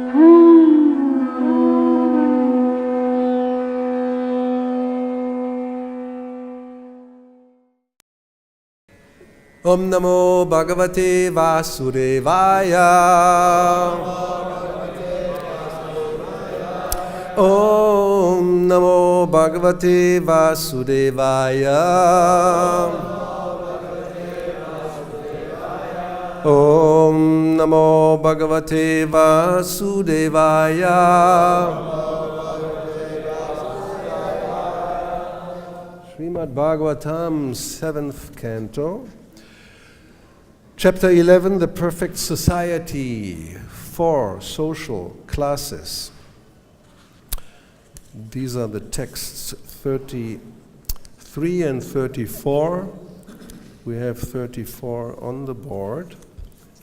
Om Namo Bhagavate Vasudevaya. Om Namo Bhagavate Vasudevaya. Om Namo Bhagavate Vasudevaya. Srimad Bhagavatam, 7th Canto. Chapter 11, the perfect society, 4 social classes. These are the texts 33 and 34. We have 34 on the board.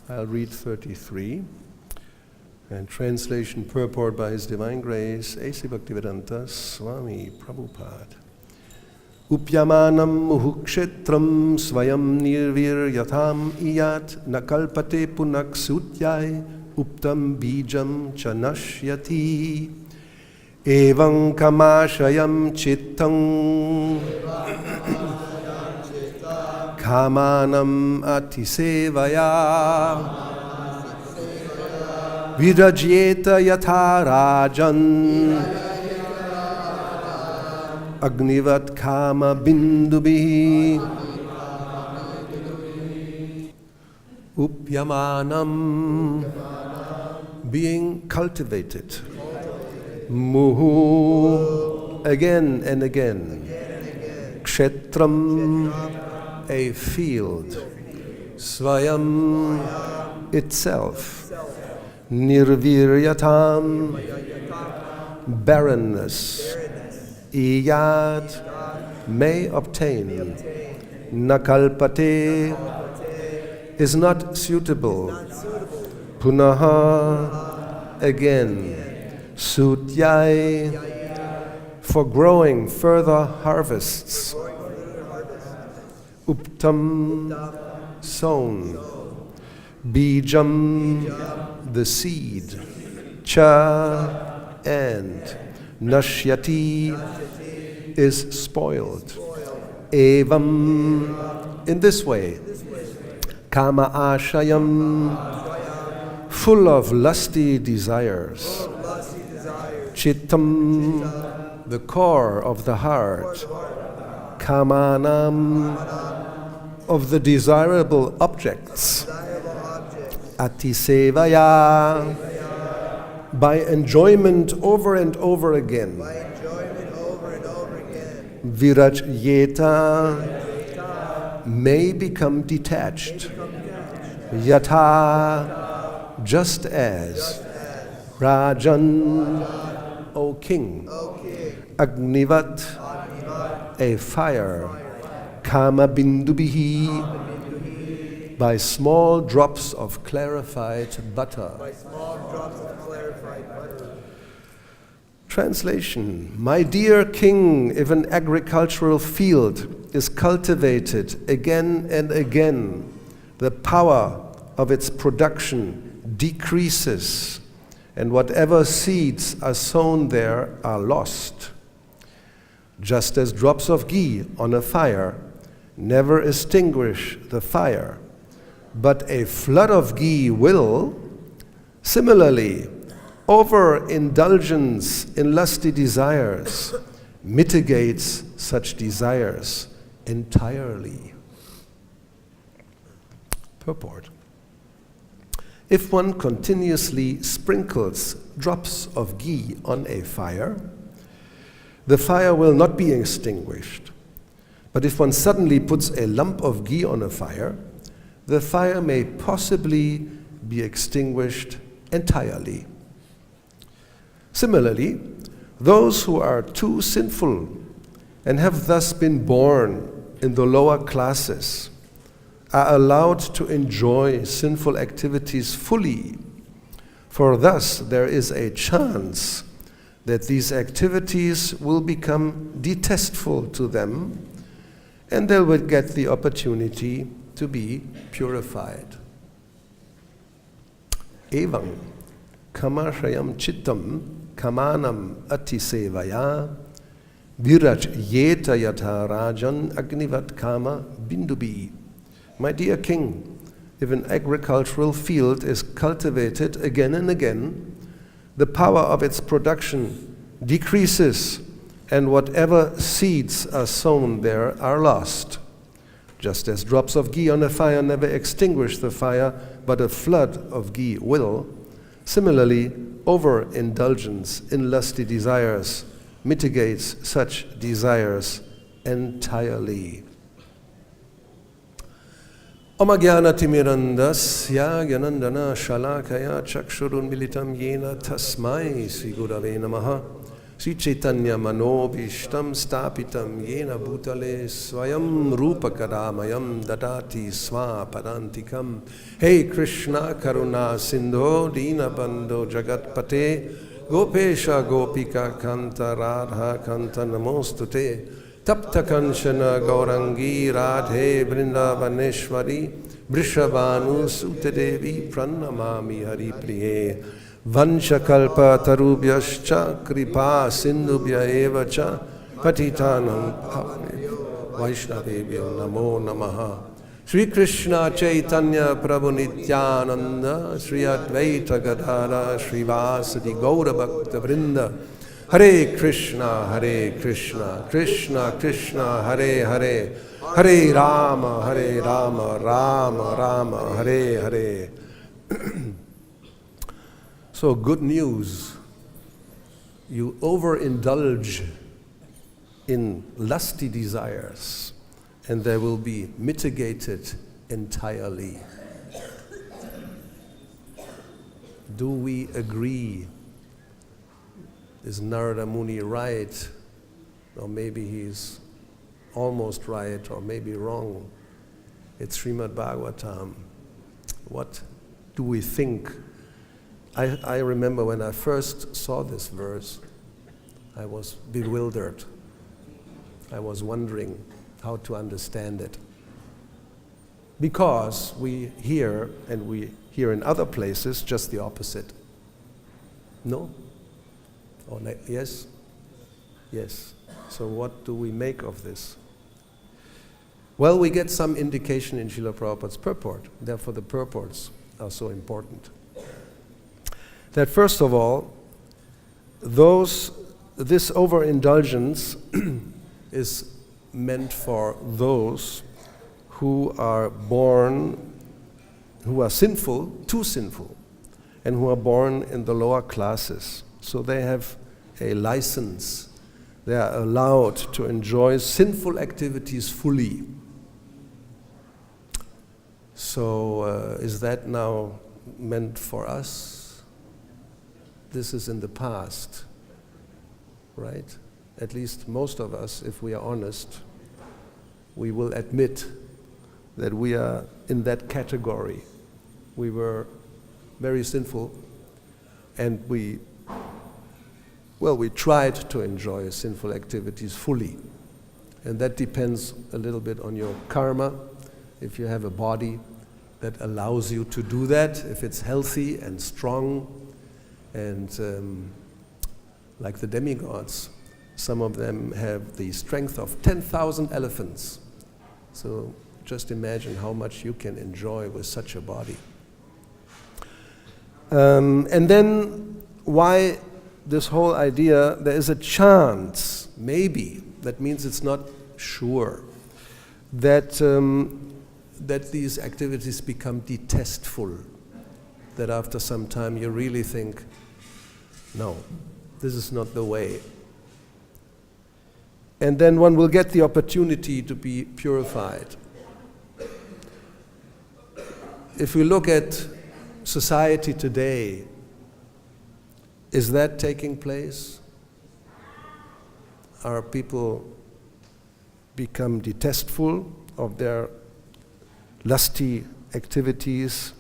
I'll read 33. And translation purport by His Divine Grace, A.C. Bhaktivedanta Swami Prabhupada. Upyamanam muhukshetram svayam nirvir yatham iyat nakalpate punak sutyai uptam bijam chanashyati evam kamashayam chittam kamanam atisevaya virajyeta yatha rajan Agnivat kama bindubi Upyamanam, being cultivated. Muhu, again and again. Kshetram, a field. Swayam, itself. Nirviryatam, barrenness. Iyat, may obtain. Nakalpate, is not suitable. Punaha, again. Sutyai, for growing further harvests. Uptam, sown. Bijam, the seed. Cha, and. Nashyati, is spoiled. Evam, in this way. Kama ashayam, full of lusty desires. Chittam, the core of the heart. Kamanam, of the desirable objects. Atisevaya, by enjoyment over and over again. Virajyeta, may become detached. Yatha, just as. Rajan, O king. Agnivat, a fire. Kama bindubihi, by small drops of clarified butter. Translation: My dear king, if an agricultural field is cultivated again and again, the power of its production decreases, and whatever seeds are sown there are lost. Just as drops of ghee on a fire never extinguish the fire, but a flood of ghee will, similarly, overindulgence in lusty desires mitigates such desires entirely. Purport: if one continuously sprinkles drops of ghee on a fire, the fire will not be extinguished. But if one suddenly puts a lump of ghee on a fire, the fire may possibly be extinguished entirely. Similarly, those who are too sinful and have thus been born in the lower classes are allowed to enjoy sinful activities fully, for thus there is a chance that these activities will become distasteful to them and they will get the opportunity to be purified. Evam, kamashayam chittam kamanam atisevaya viraj yeta yatha rajan agnivat kama bindubi. My dear king, if an agricultural field is cultivated again and again, the power of its production decreases, and whatever seeds are sown there are lost. Just as drops of ghee on a fire never extinguish the fire, but a flood of ghee will, similarly, overindulgence in lusty desires mitigates such desires entirely. Om Ajnana-timirandasya Gyanandana Shalakaya Chakshurun Militam Yena Tasmai Sri Gurave Namaha Sri Chaitanya Manobishtam Stapitam Yena Bhutale Swayam Rupakadamayam Dadati Swapadantikam. Hey Krishna Karuna Sindho Dinabandho Jagatpate Gopesha Gopika Kanta Radha Kanta Namostute Tapta Kanchana Gaurangi Radhe Vrindavaneshwari Vrishabhanu Sutedevi Pranamami Hari Priye Vanchakalpa Tarubhyascha Kripa Sindhubhya Evacha Patitanam Vaishnavebhyo Namo Namaha. Sri Krishna Chaitanya Prabhu Nityananda Sri Advaita Gadara Sri Vasadi Gaura Bhakta Vrinda. Hare Krishna, Krishna Krishna, Hare Hare, Hare Rama, Rama Rama, Hare Hare. So good news, you overindulge in lusty desires and they will be mitigated entirely. Do we agree? Is Narada Muni right? Or maybe he's almost right, or maybe wrong. It's Srimad Bhagavatam. What do we think? I remember when I first saw this verse, I was bewildered. I was wondering how to understand it. Because we hear, and we hear in other places, just the opposite. No? Oh, yes? Yes. So what do we make of this? Well, we get some indication in Srila Prabhupada's purport. Therefore, the purports are so important. That first of all, this overindulgence is meant for those who are born, who are sinful, too sinful, and who are born in the lower classes. So they have a license. They are allowed to enjoy sinful activities fully. So is that now meant for us? This is in the past, right? At least most of us, if we are honest, we will admit that we are in that category. We were very sinful, and we tried to enjoy sinful activities fully. And that depends a little bit on your karma. If you have a body that allows you to do that, if it's healthy and strong, and like the demigods, some of them have the strength of 10,000 elephants. So just imagine how much you can enjoy with such a body. And then why this whole idea, there is a chance, maybe, that means it's not sure, that these activities become detestful, that after some time you really think, no, this is not the way. And then one will get the opportunity to be purified. If we look at society today, is that taking place? Are people become detestful of their lusty activities,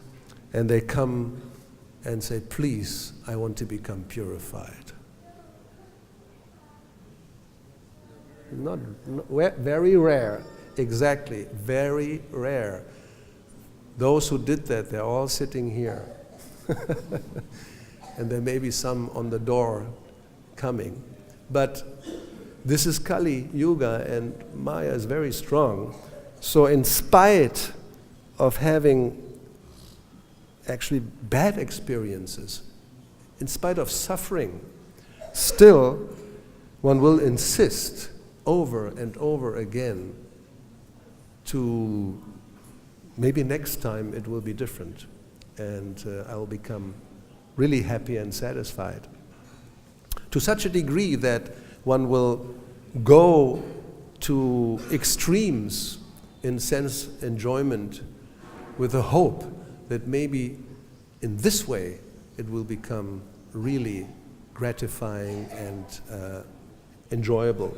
and they come and say, please, I want to become purified? Very rare, exactly, very rare. Those who did that, they're all sitting here. and there may be some on the door coming. But this is Kali Yuga, and Maya is very strong. So in spite of having actually bad experiences, in spite of suffering, still one will insist over and over again to maybe next time it will be different, and I will become really happy and satisfied. To such a degree that one will go to extremes in sense enjoyment with the hope that maybe in this way it will become really gratifying and enjoyable.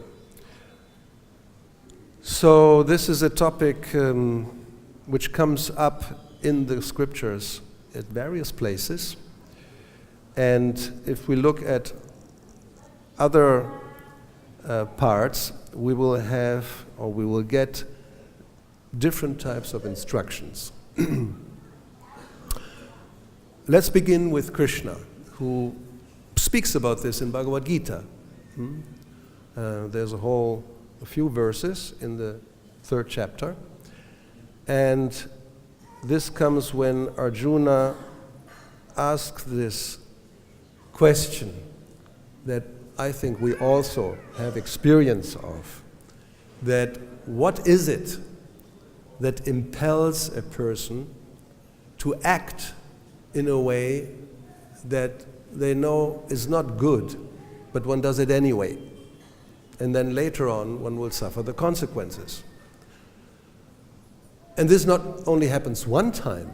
So this is a topic which comes up in the scriptures at various places. And if we look at other parts, we will have, or we will get, different types of instructions. Let's begin with Krishna, who speaks about this in Bhagavad-Gita. There's a few verses in the 3rd chapter. And this comes when Arjuna asks this question that I think we also have experience of, that what is it that impels a person to act in a way that they know is not good, but one does it anyway. And then later on, one will suffer the consequences. And this not only happens one time,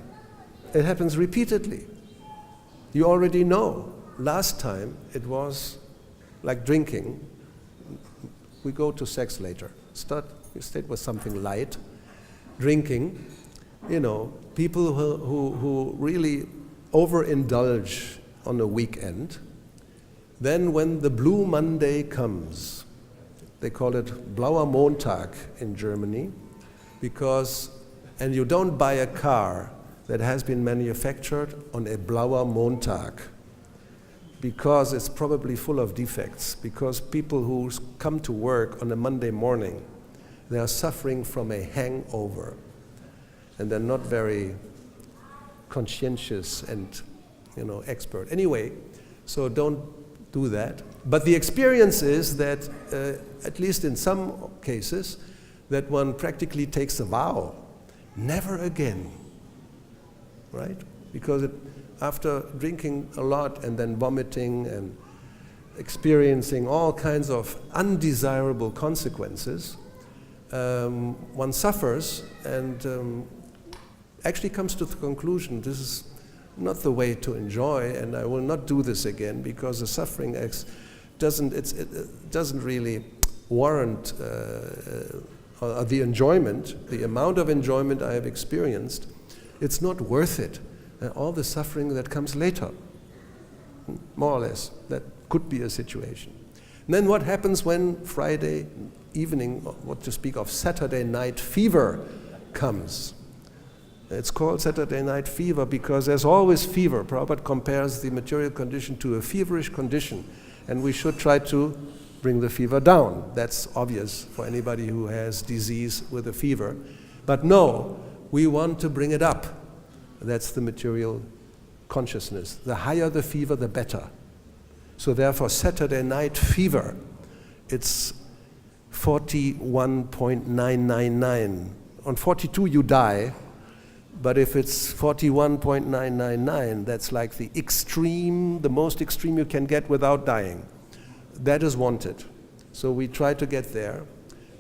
it happens repeatedly. You already know, last time it was like drinking. We go to sex later. You start with something light. Drinking, people who really overindulge on a weekend. Then when the Blue Monday comes, they call it Blauer Montag in Germany, and you don't buy a car that has been manufactured on a Blauer Montag, because it's probably full of defects, because people who come to work on a Monday morning, they are suffering from a hangover, and they're not very conscientious and expert. Anyway, so don't do that. But the experience is that, at least in some cases, that one practically takes a vow, never again, right? Because after drinking a lot and then vomiting and experiencing all kinds of undesirable consequences, one suffers and actually comes to the conclusion, this is not the way to enjoy, and I will not do this again, because the suffering doesn't really warrant the enjoyment, the amount of enjoyment I have experienced. It's not worth it. All the suffering that comes later, more or less, that could be a situation. And then what happens when Friday evening, what to speak of Saturday night fever comes? It's called Saturday night fever because there's always fever. Prabhupada compares the material condition to a feverish condition, and we should try to bring the fever down. That's obvious for anybody who has disease with a fever. But no, we want to bring it up. That's the material consciousness. The higher the fever, the better. So therefore, Saturday night fever, it's 41.999. On 42 you die, but if it's 41.999, that's like the extreme, the most extreme you can get without dying. That is wanted. So we try to get there.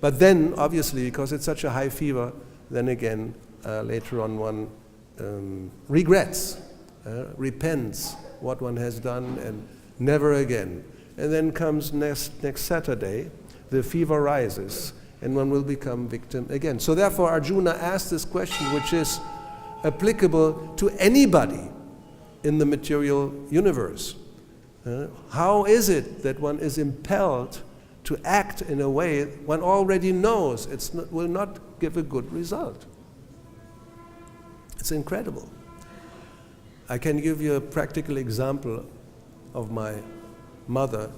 But then, obviously, because it's such a high fever, then again, later on one regrets, repents what one has done, and never again. And then comes next Saturday, the fever rises, and one will become victim again. So therefore, Arjuna asked this question, which is applicable to anybody in the material universe. How is it that one is impelled to act in a way one already knows will not give a good result? It's incredible. I can give you a practical example of my mother,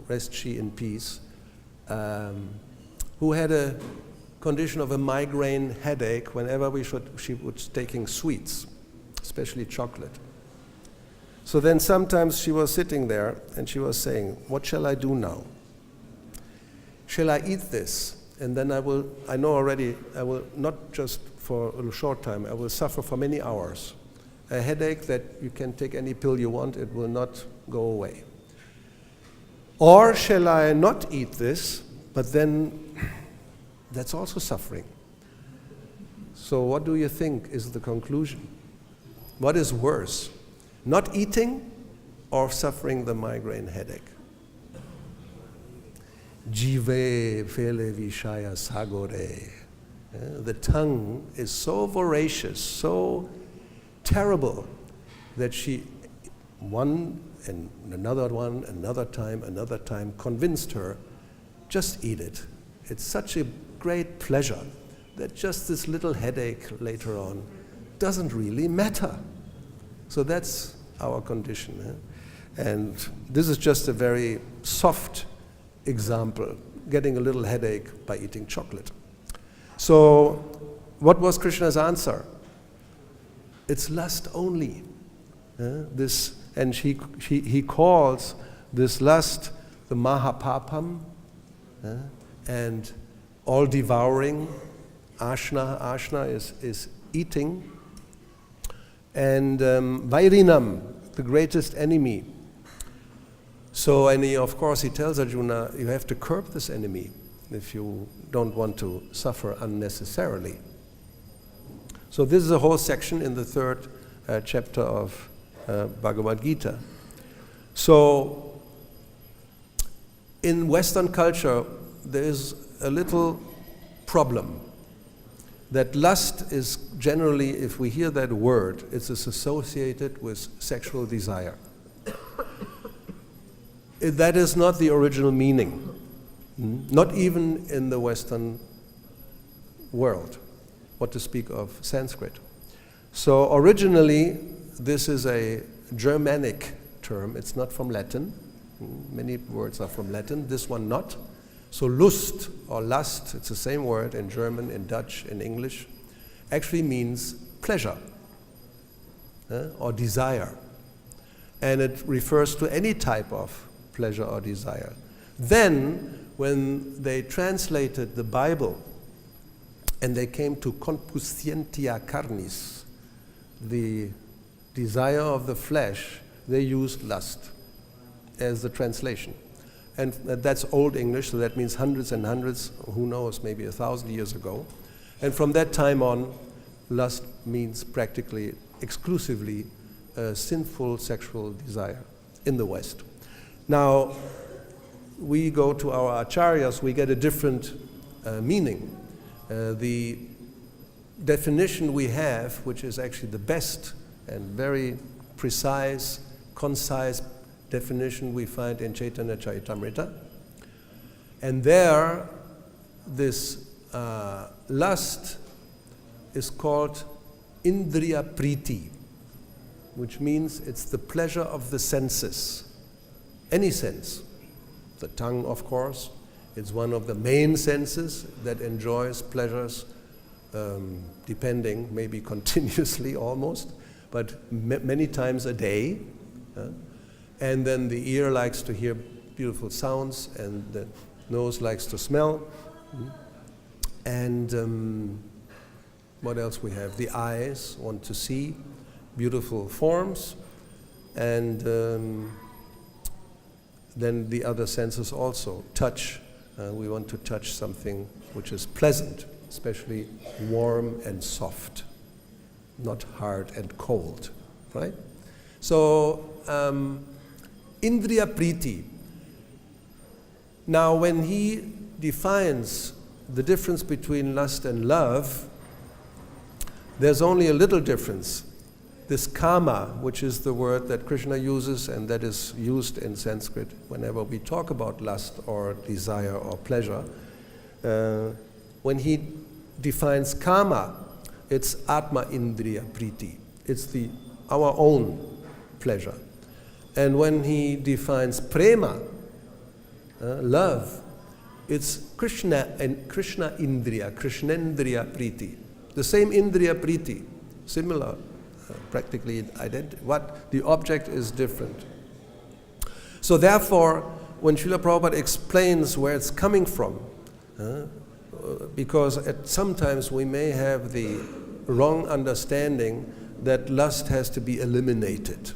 rest she in peace, who had a condition of a migraine headache whenever she was taking sweets, especially chocolate. So then sometimes she was sitting there and she was saying, what shall I do now? Shall I eat this? And then I know already, I will not just for a short time, I will suffer for many hours. A headache that you can take any pill you want, it will not go away. Or shall I not eat this, but then that's also suffering. So what do you think is the conclusion? What is worse, not eating or suffering the migraine headache? Jive fele vishaya sagore. The tongue is so voracious, so terrible, that she, one and another one, another time, convinced her, just eat it. It's such a great pleasure that just this little headache later on doesn't really matter. So that's our condition. And this is just a very soft example, getting a little headache by eating chocolate. So what was Krishna's answer? It's lust only. And he calls this lust the mahapapam, and all devouring. Ashna is eating. And vairinam, the greatest enemy. So, and of course he tells Arjuna, you have to curb this enemy if you don't want to suffer unnecessarily. So this is a whole section in the third chapter of Bhagavad-Gita. So in Western culture, there is a little problem that lust is generally, if we hear that word, it's associated with sexual desire. That is not the original meaning, not even in the Western world, what to speak of Sanskrit. So originally, this is a Germanic term. It's not from Latin. Many words are from Latin, this one not. So Lust or lust, it's the same word in German, in Dutch, in English, actually means pleasure or desire. And it refers to any type of pleasure or desire. Then, when they translated the Bible and they came to concupiscentia carnis, the desire of the flesh, they used lust as the translation. And that's Old English, so that means hundreds and hundreds, who knows, maybe 1,000 years ago. And from that time on, lust means practically exclusively sinful sexual desire in the West. Now, we go to our acharyas, we get a different meaning. The definition we have, which is actually the best and very precise, concise definition we find in Chaitanya Charitamrita. And there, this lust is called indriya priti, which means it's the pleasure of the senses. Any sense. The tongue, of course, is one of the main senses that enjoys pleasures, depending, maybe continuously almost, but many times a day. And then the ear likes to hear beautiful sounds, and the nose likes to smell. And what else we have? The eyes want to see beautiful forms, and then the other senses also. Touch, we want to touch something which is pleasant, especially warm and soft, not hard and cold, right? So, indriya priti. Now, when he defines the difference between lust and love, there's only a little difference. This kama, which is the word that Krishna uses and that is used in Sanskrit whenever we talk about lust or desire or pleasure, when he defines kama, it's atma indriya priti. It's our own pleasure. And when he defines prema, love, it's Krishna and Krishna Indriya, Krishnendriya Priti. The same Indriya Priti, similar, practically identical. What the object is different. So therefore, when Srila Prabhupada explains where it's coming from, because sometimes we may have the wrong understanding that lust has to be eliminated.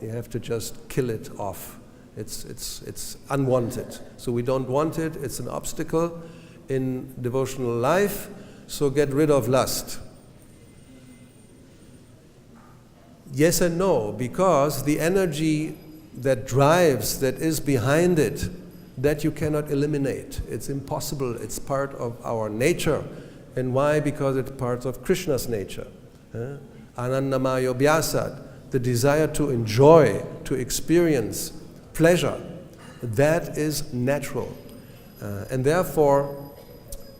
You have to just kill it off. It's unwanted. So we don't want it. It's an obstacle in devotional life. So get rid of lust. Yes and no, because the energy that drives, that is behind it, that you cannot eliminate. It's impossible. It's part of our nature. And why? Because it's part of Krishna's nature. Anandamayo Vyasad, the desire to enjoy, to experience pleasure, that is natural. And therefore,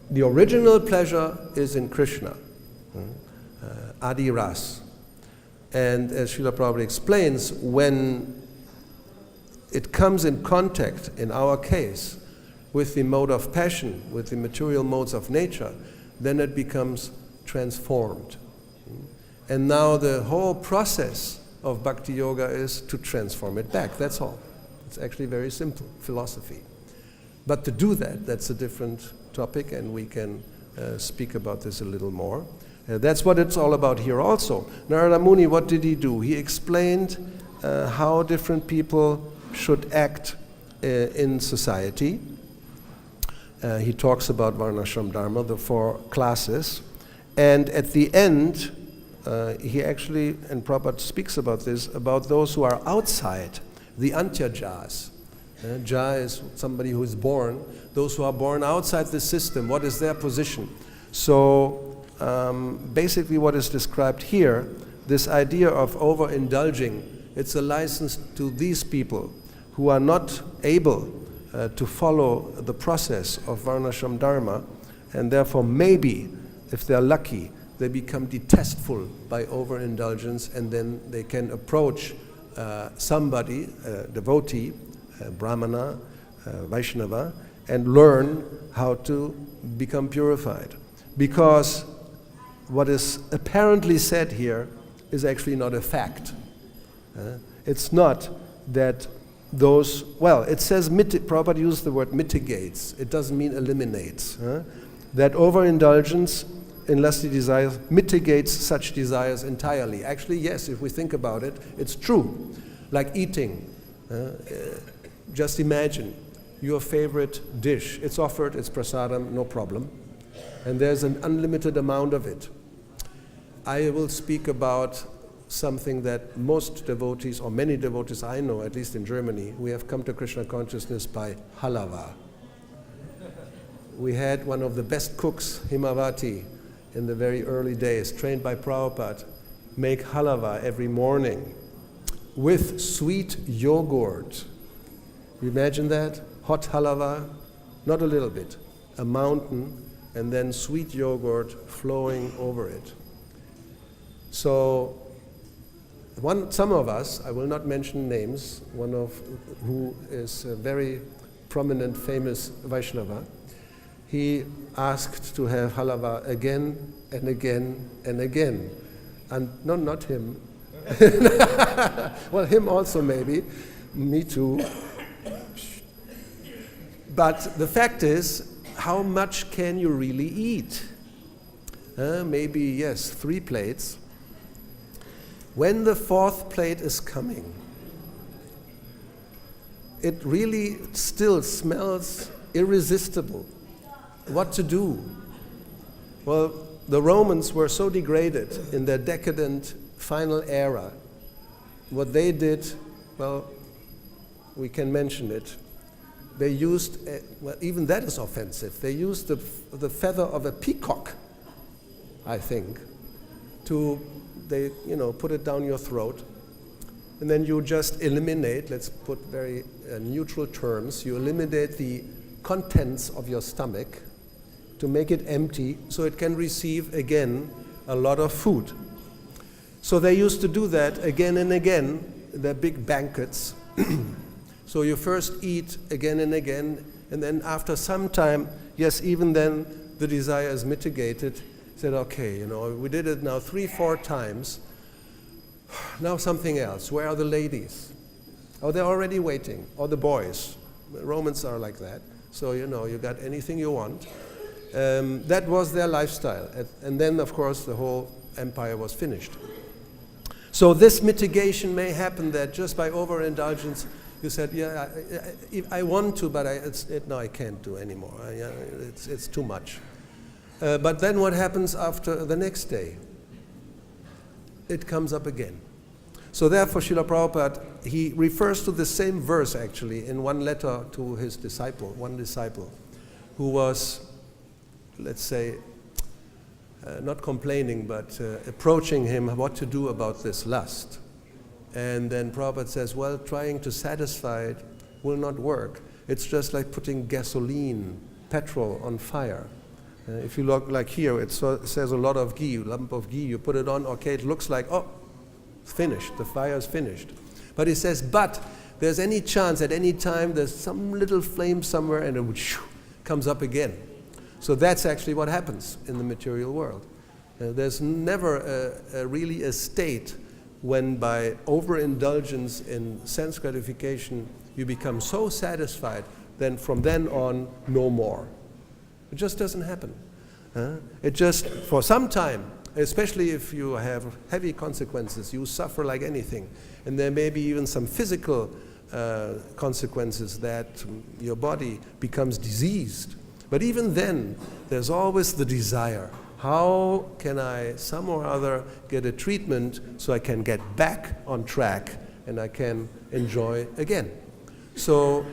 the original pleasure is in Krishna, Adi Ras. And as Srila Prabhupada explains, when it comes in contact, in our case, with the mode of passion, with the material modes of nature, then it becomes transformed. And now the whole process of bhakti-yoga is to transform it back, that's all. It's actually very simple philosophy. But to do that, that's a different topic, and we can speak about this a little more. That's what it's all about here also. Narada Muni, what did he do? He explained how different people should act in society. He talks about Varnashram Dharma, the 4 classes. And at the end, he actually, and Prabhupada speaks about this, about those who are outside, the Antyajas. Ja is somebody who is born. Those who are born outside the system, what is their position? So basically what is described here, this idea of overindulging, it's a license to these people who are not able to follow the process of Varnashram Dharma, and therefore maybe, if they're lucky, they become detestful by overindulgence, and then they can approach somebody, a devotee, a Brahmana, Vaishnava, and learn how to become purified. Because what is apparently said here is actually not a fact. It's not that those, well, it says, Prabhupada used the word mitigates. It doesn't mean eliminates. That overindulgence in lusty desires mitigates such desires entirely. Actually, yes, if we think about it, it's true. Like eating. Just imagine your favorite dish. It's offered, it's prasadam, no problem. And there's an unlimited amount of it. I will speak about something that most devotees, or many devotees I know, at least in Germany, we have come to Krishna consciousness by halava. We had one of the best cooks, Himavati, in the very early days, trained by Prabhupada, make halava every morning with sweet yogurt. You imagine that? Hot halava, not a little bit, a mountain, and then sweet yogurt flowing over it. So some of us, I will not mention names, one of who is a very prominent, famous Vaishnava, he asked to have halava again and again and again. And no, not him. Well, him also maybe, me too. But the fact is, how much can you really eat? Maybe, yes, 3 plates. When the 4th plate is coming, it really still smells irresistible. What to do? Well, the Romans were so degraded in their decadent final era. What they did, well, we can mention it. They used, well, even that is offensive. They used the feather of a peacock, I think, they put it down your throat, and then you just eliminate, let's put very neutral terms, you eliminate the contents of your stomach to make it empty so it can receive again a lot of food. So they used to do that again and again they're big banquets. So you first eat again and again, and then after some time, yes, even then the desire is mitigated. Said, okay, we did it now 3-4 times. Now something else. Where are the ladies? Oh, they're already waiting. Or the boys. The Romans are like that. So, you got anything you want. That was their lifestyle. And then, of course, the whole empire was finished. So this mitigation may happen that just by overindulgence, you said, yeah, I want to, but no, I can't do anymore. It's too much. But then what happens after the next day? It comes up again. So therefore, Srila Prabhupada, he refers to the same verse actually in one letter to his disciple, one disciple, who was, let's say, not complaining, but approaching him what to do about this lust. And then Prabhupada says, well, trying to satisfy it will not work. It's just like putting gasoline, petrol on fire. If you look like here, it says a lot of ghee, a lump of ghee, you put it on, okay, it looks like, oh, it's finished, the fire is finished. But he says, but there's any chance at any time there's some little flame somewhere and it comes up again. So that's actually what happens in the material world. There's never really a state when by overindulgence in sense gratification you become so satisfied, then from then on, no more. It just doesn't happen. It just, for some time, especially if you have heavy consequences, you suffer like anything. And there may be even some physical consequences that your body becomes diseased. But even then, there's always the desire. How can I, some or other, get a treatment so I can get back on track and I can enjoy again? So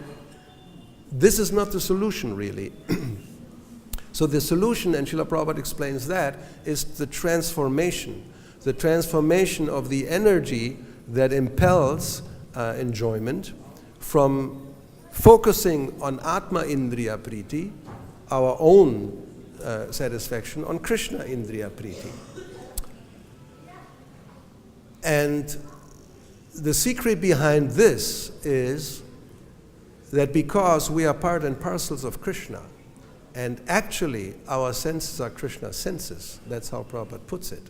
this is not the solution, really. So the solution, and Srila Prabhupada explains that, is the transformation of the energy that impels enjoyment from focusing on Atma Indriya Priti, our own satisfaction, on Krishna Indriya Priti. And the secret behind this is that because we are part and parcels of Krishna, and actually our senses are Krishna's senses, that's how Prabhupada puts it.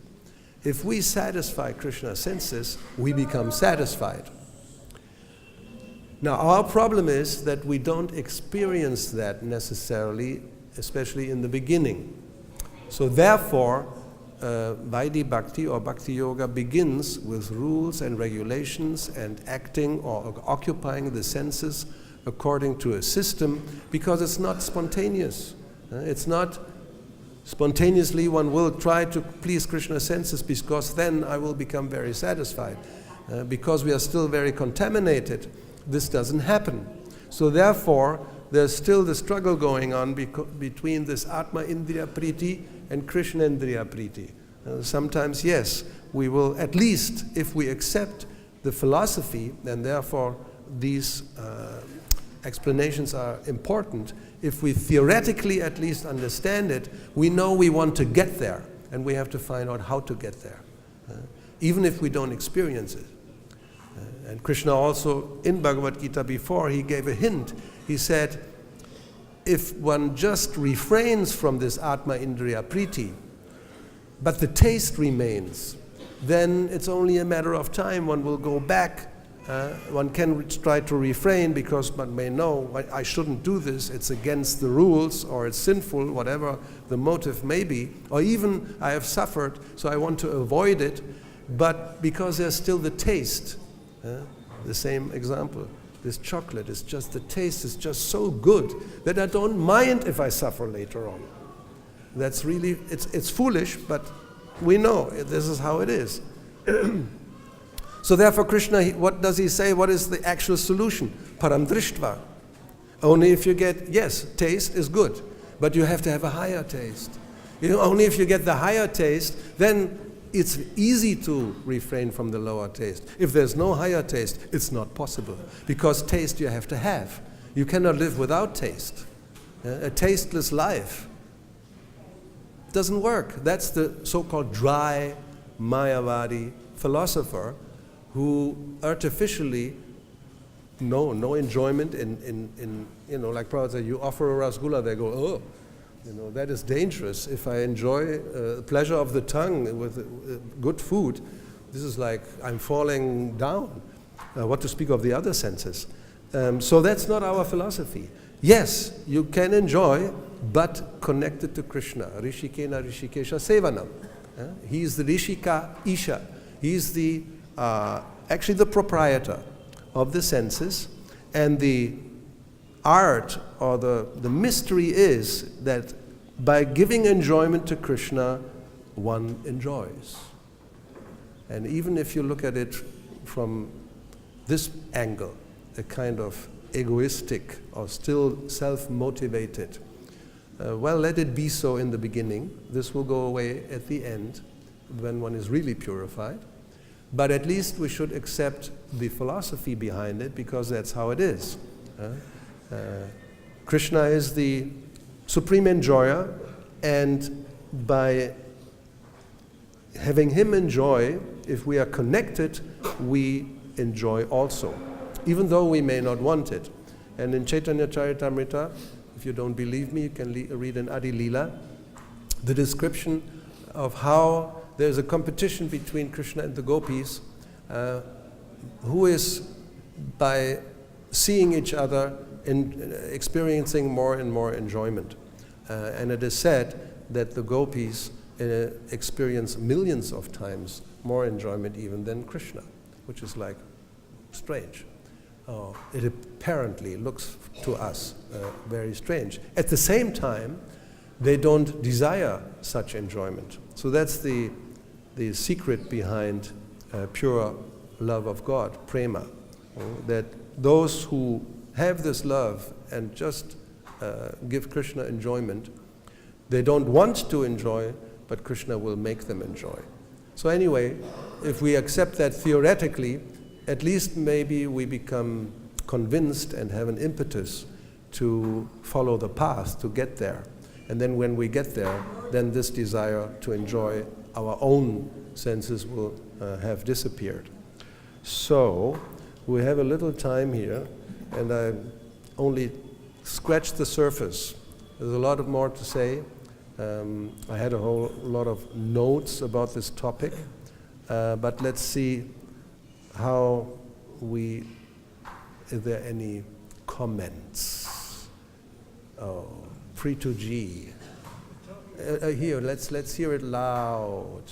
If we satisfy Krishna's senses, we become satisfied. Now our problem is that we don't experience that necessarily, especially in the beginning. So therefore, Vaidhi Bhakti or bhakti-yoga begins with rules and regulations and acting or occupying the senses according to a system, because it's not spontaneous. It's not spontaneously one will try to please Krishna's senses because then I will become very satisfied. Because we are still very contaminated, this doesn't happen. So therefore, there's still the struggle going on between this Atma Indriya Priti and Krishna Indriya Priti. Sometimes, yes, we will, at least if we accept the philosophy, and therefore these explanations are important, if we theoretically at least understand it, we know we want to get there, and we have to find out how to get there, even if we don't experience it. And Krishna also, in Bhagavad-Gita before, he gave a hint. He said, if one just refrains from this Atma Indriya Priti, but the taste remains, then it's only a matter of time. One will go back. One can try to refrain because one may know, I shouldn't do this, it's against the rules, or it's sinful, whatever the motive may be. Or even, I have suffered, so I want to avoid it. But because there's still the taste, the same example, this chocolate is just, the taste is just so good that I don't mind if I suffer later on. That's really, it's foolish, but we know this is how it is. So therefore Krishna, what does he say? What is the actual solution? Param drishtva. Only if you get, yes, taste is good, but you have to have a higher taste. Only if you get the higher taste, then it's easy to refrain from the lower taste. If there's no higher taste, it's not possible. Because taste you have to have. You cannot live without taste. A tasteless life doesn't work. That's the so-called dry Mayavadi philosopher who artificially no enjoyment in like Prabhupada said, you offer a rasgulla, they go, oh, that is dangerous. If I enjoy pleasure of the tongue with good food, this is like I'm falling down. What to speak of the other senses? So that's not our philosophy. Yes, you can enjoy, but connected to Krishna. Rishikena Rishikesha Sevanam. He is the Rishika Isha. He is the actually the proprietor of the senses, and the art or the mystery is that by giving enjoyment to Krishna, one enjoys. And even if you look at it from this angle, a kind of egoistic or still self-motivated, well, let it be so in the beginning. This will go away at the end when one is really purified. But at least we should accept the philosophy behind it, because that's how it is. Krishna is the supreme enjoyer, and by having him enjoy, if we are connected, we enjoy also, even though we may not want it. And in Chaitanya Charitamrita, if you don't believe me, you can read in Adi Lila the description of how there's a competition between Krishna and the gopis, who is, by seeing each other, experiencing more and more enjoyment. And it is said that the gopis experience millions of times more enjoyment even than Krishna, which is like strange. It apparently looks to us very strange. At the same time, they don't desire such enjoyment. So that's the secret behind pure love of God, prema. That those who have this love and just give Krishna enjoyment, they don't want to enjoy, but Krishna will make them enjoy. So anyway, if we accept that theoretically, at least maybe we become convinced and have an impetus to follow the path to get there. And then when we get there, then this desire to enjoy our own senses will have disappeared. So we have a little time here, and I only scratched the surface. There's a lot more to say. I had a whole lot of notes about this topic, but let's see how is there any comments? Oh, Preetu G. Here, let's hear it loud.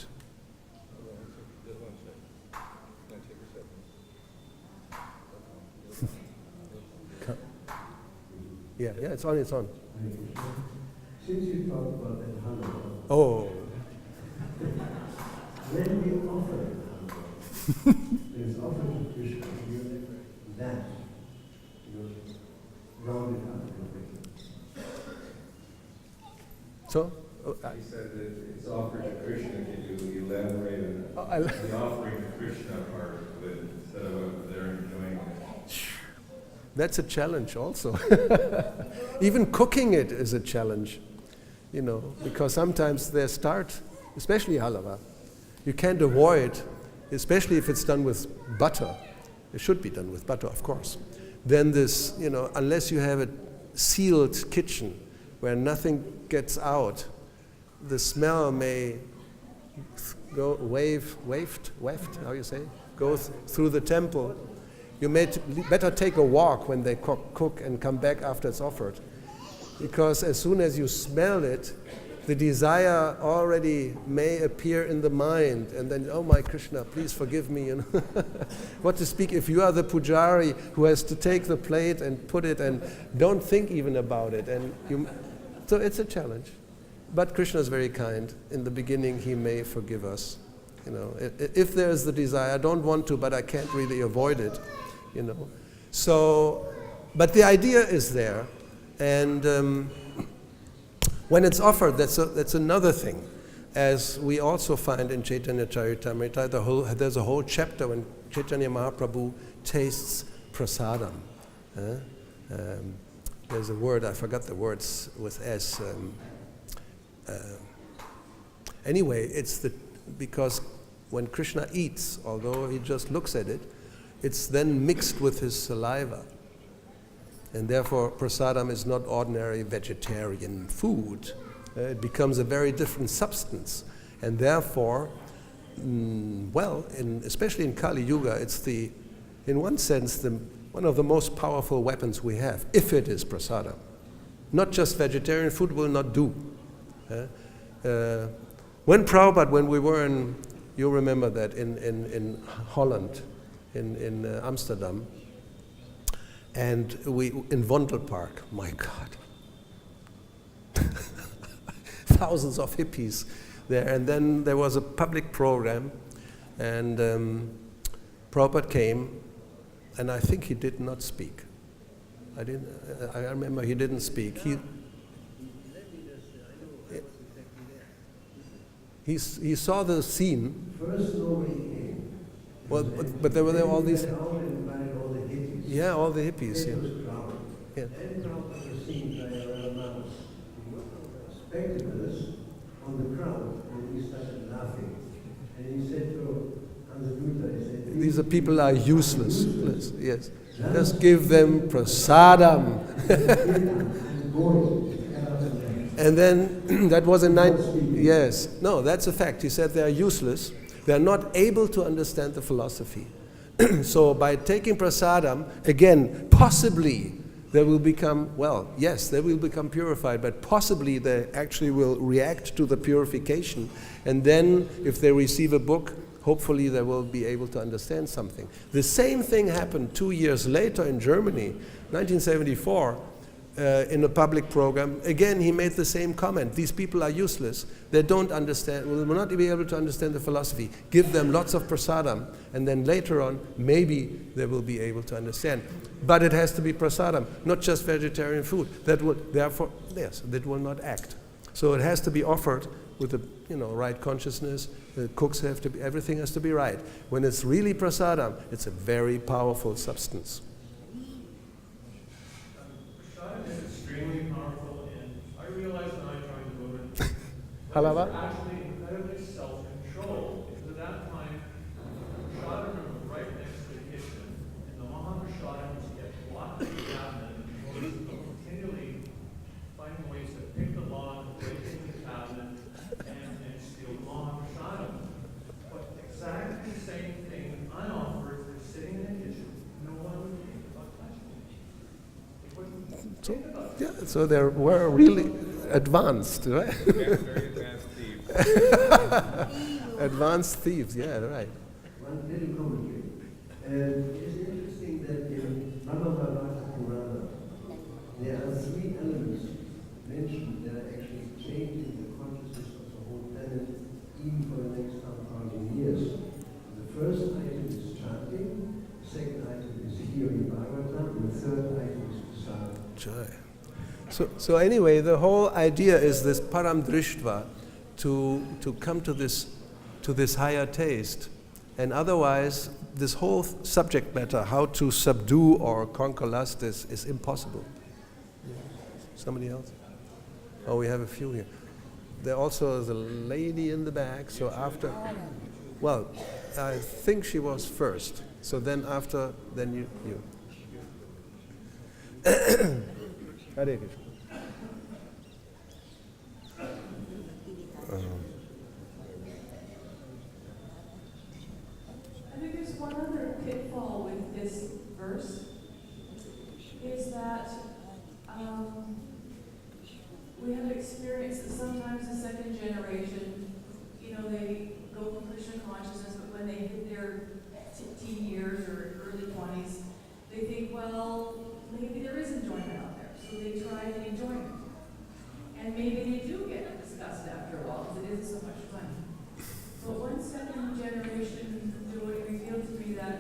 Yeah, it's on. Since you talked about that Hanukkah, Oh. when we offer Hanukkah, there's offered to Krishna, that you're rounded up completely. So? He said that it's offered to Krishna. Can you elaborate on the offering to Krishna part of it instead of over there enjoying it? That's a challenge also. Even cooking it is a challenge, because sometimes they start, especially halava, you can't avoid, especially if it's done with butter. It should be done with butter, of course. Then this, unless you have a sealed kitchen where nothing gets out, the smell may go wafted, how you say? Go through the temple. You better take a walk when they cook and come back after it's offered. Because as soon as you smell it, the desire already may appear in the mind, and then, oh my Krishna, please forgive me. What to speak if you are the pujari who has to take the plate and put it and don't think even about it. So it's a challenge. But Krishna is very kind. In the beginning, he may forgive us. If there is the desire, I don't want to, but I can't really avoid it. So, but the idea is there, and when it's offered, that's another thing, as we also find in Chaitanya Charitamrita. There's a whole chapter when Chaitanya Mahaprabhu tastes prasadam. There's a word, I forgot the words with S. Anyway, it's because when Krishna eats, although he just looks at it, it's then mixed with his saliva. And therefore, prasadam is not ordinary vegetarian food. It becomes a very different substance. And therefore, especially in Kali Yuga, it's in one sense, one of the most powerful weapons we have, if it is prasadam. Not just vegetarian food will not do. When Prabhupada, when we were you remember that, in Holland, in Amsterdam, and in Vondelpark, my God, thousands of hippies there, and then there was a public program, and Prabhupada came, and I think he did not speak. I remember he didn't speak. He saw the scene. First nobody came. Well, but there were all these. All the hippies. Yeah, all the hippies. Then it was crowded. Yeah. Then Prabhupada was seen by a mouse. Spectacles on the crowd, and he started laughing. And he said to Anzaduta, he said, These people are useless. Yes. Just give them prasadam. And then that was in yes. No, that's a fact. He said they are useless. They are not able to understand the philosophy. So by taking prasadam, again, possibly they will become, yes, they will become purified, but possibly they actually will react to the purification. And then if they receive a book, hopefully they will be able to understand something. The same thing happened 2 years later in Germany, 1974, in a public program. Again, he made the same comment. These people are useless. They don't understand, will not be able to understand the philosophy. Give them lots of prasadam, and then later on, maybe they will be able to understand. But it has to be prasadam, not just vegetarian food. That would, therefore, yes, that will not act. So it has to be offered with the right consciousness. The cooks have to be, everything has to be right. When it's really prasadam, it's a very powerful substance. Prasadam is extremely powerful, and I realized when I tried to go to Halava? actually incredibly self-control. Because at that time, the prasadam room was right next to the kitchen, and the Mahaprasadam was kept locked in the cabinet, and was continually finding ways to pick the lock, break into the cabinet, and steal the Mahaprasadam. But exactly the same thing unoffered, they're sitting in the kitchen, no one would think about touching it. They wouldn't think about it. So they were really advanced, right? Very advanced thieves. Advanced thieves, yeah, right. one little commentary. It's interesting that in Bhagavad-Gita, there are 3 elements mentioned that are actually changing the consciousness of the whole planet, even for the next 1,000 years. The first item is chanting, the second item is hearing Bhagavatam, and the third item is prasadam. Joy. So anyway, the whole idea is this param drishtva, to come to this higher taste. And otherwise, this whole subject matter, how to subdue or conquer lust, is impossible. Somebody else? Oh, we have a few here. There also is a lady in the back, so after... Well, I think she was first. So then after, then you. Hare Krishna. I think there's one other pitfall with this verse, is that we have experienced that sometimes the second generation, they go from Krishna consciousness, but when they hit their teen years or early 20s, they think, well, maybe there is enjoyment out there, so they try the enjoyment. And maybe they do get disgusted after a while, because it isn't so much fun. But one second generation Joy revealed to me that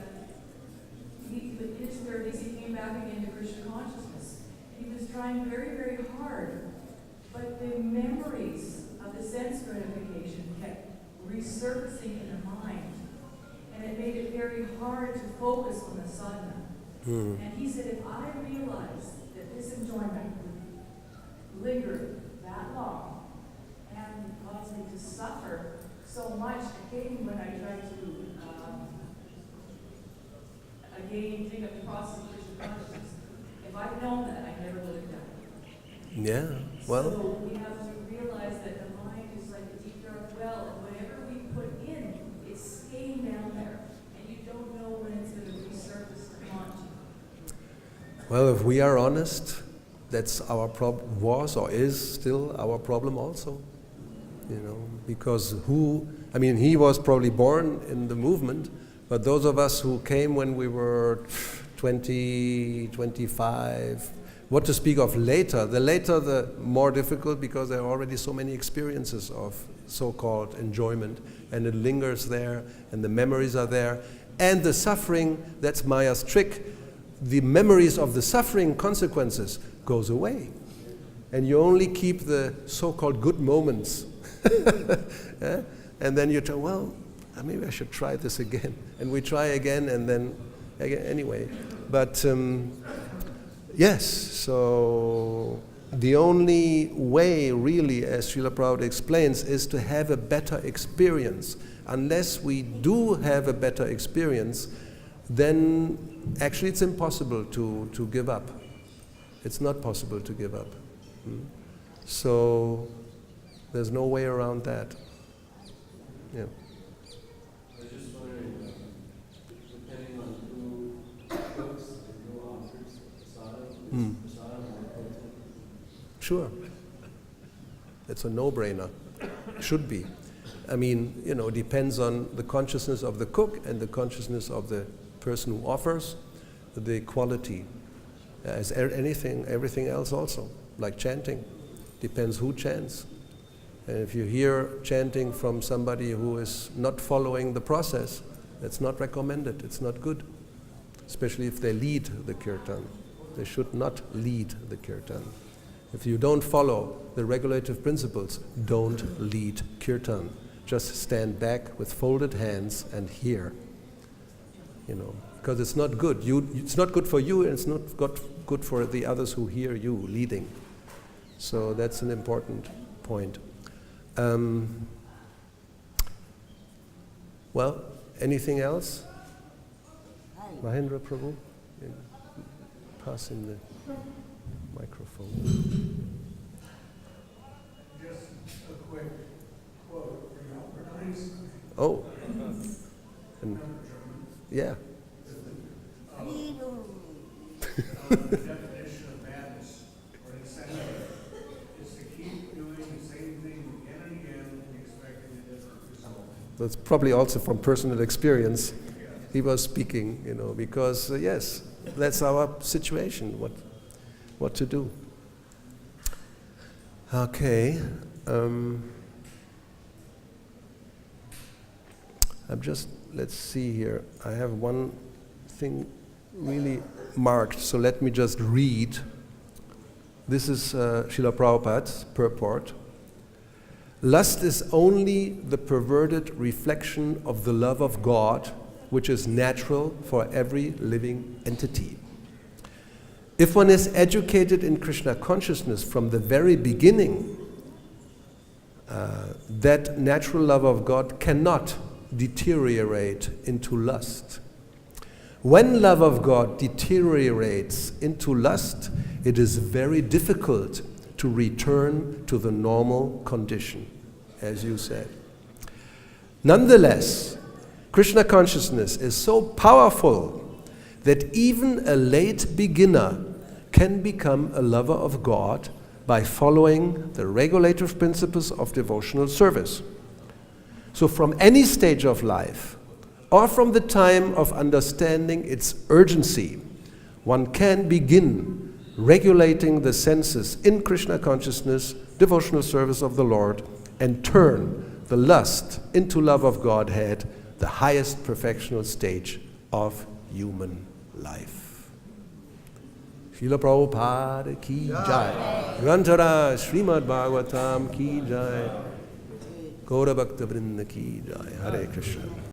in his 30s he came back again to Krishna consciousness. He was trying very, very hard, but the memories of the sense gratification kept resurfacing in the mind, and it made it very hard to focus on the sadhana. And he said, if I realized that this enjoyment would linger that long and cause me to suffer so much, again, when I tried to, again, take up the process of Krishna consciousness. If I'd known that, I never would have done it. Yeah, well, So we have to realize that the mind is like a deep dark well, and whatever we put in, it's staying down there, and you don't know when it's going to resurface to haunt you. well, if we are honest, that's our problem, was or is still our problem also. You know, because he was probably born in the movement, but those of us who came when we were 20, 25, what to speak of later, the more difficult, because there are already so many experiences of so-called enjoyment, and it lingers there, and the memories are there, and the suffering, that's Maya's trick, the memories of the suffering consequences goes away, and you only keep the so-called good moments. Yeah? And then you tell, well, maybe I should try this again. And we try again, and then again, anyway. But yes, so the only way, really, as Srila Prabhupada explains, is to have a better experience. Unless we do have a better experience, then actually it's impossible to give up. It's not possible to give up. So there's no way around that. Yeah. I was just wondering, depending on who cooks and who offers prasadam, is prasadam more potent? Sure. It's a no-brainer. Should be. Depends on the consciousness of the cook and the consciousness of the person who offers, the quality. As everything else also, like chanting. Depends who chants. And if you hear chanting from somebody who is not following the process, that's not recommended, it's not good. Especially if they lead the kirtan. They should not lead the kirtan. If you don't follow the regulative principles, don't lead kirtan. Just stand back with folded hands and hear. Because it's not good. It's not good for you, and it's not good for the others who hear you leading. So that's an important point. Well, anything else? Mahendra Prabhu? Pass in the microphone. Just a quick quote from Albert Einstein. Oh. Yeah. The definition of madness or insanity is to keep doing the same thing again and again and expecting a different result. That's probably also from personal experience. He was speaking, because yes, that's our situation. What to do? Okay. Let's see here. I have one thing really marked, so let me just read. This is Srila Prabhupada's purport. Lust is only the perverted reflection of the love of God, which is natural for every living entity. If one is educated in Krishna consciousness from the very beginning, that natural love of God cannot deteriorate into lust. When love of God deteriorates into lust, it is very difficult to return to the normal condition, as you said. Nonetheless, Krishna consciousness is so powerful that even a late beginner can become a lover of God by following the regulative principles of devotional service. So from any stage of life, or from the time of understanding its urgency, one can begin regulating the senses in Krishna consciousness, devotional service of the Lord, and turn the lust into love of Godhead, the highest perfectional stage of human life. Srila Prabhupada ki jai. Grantara Srimad Bhagavatam ki jai. Gauravani Vrinda ki jai. Hare Krishna.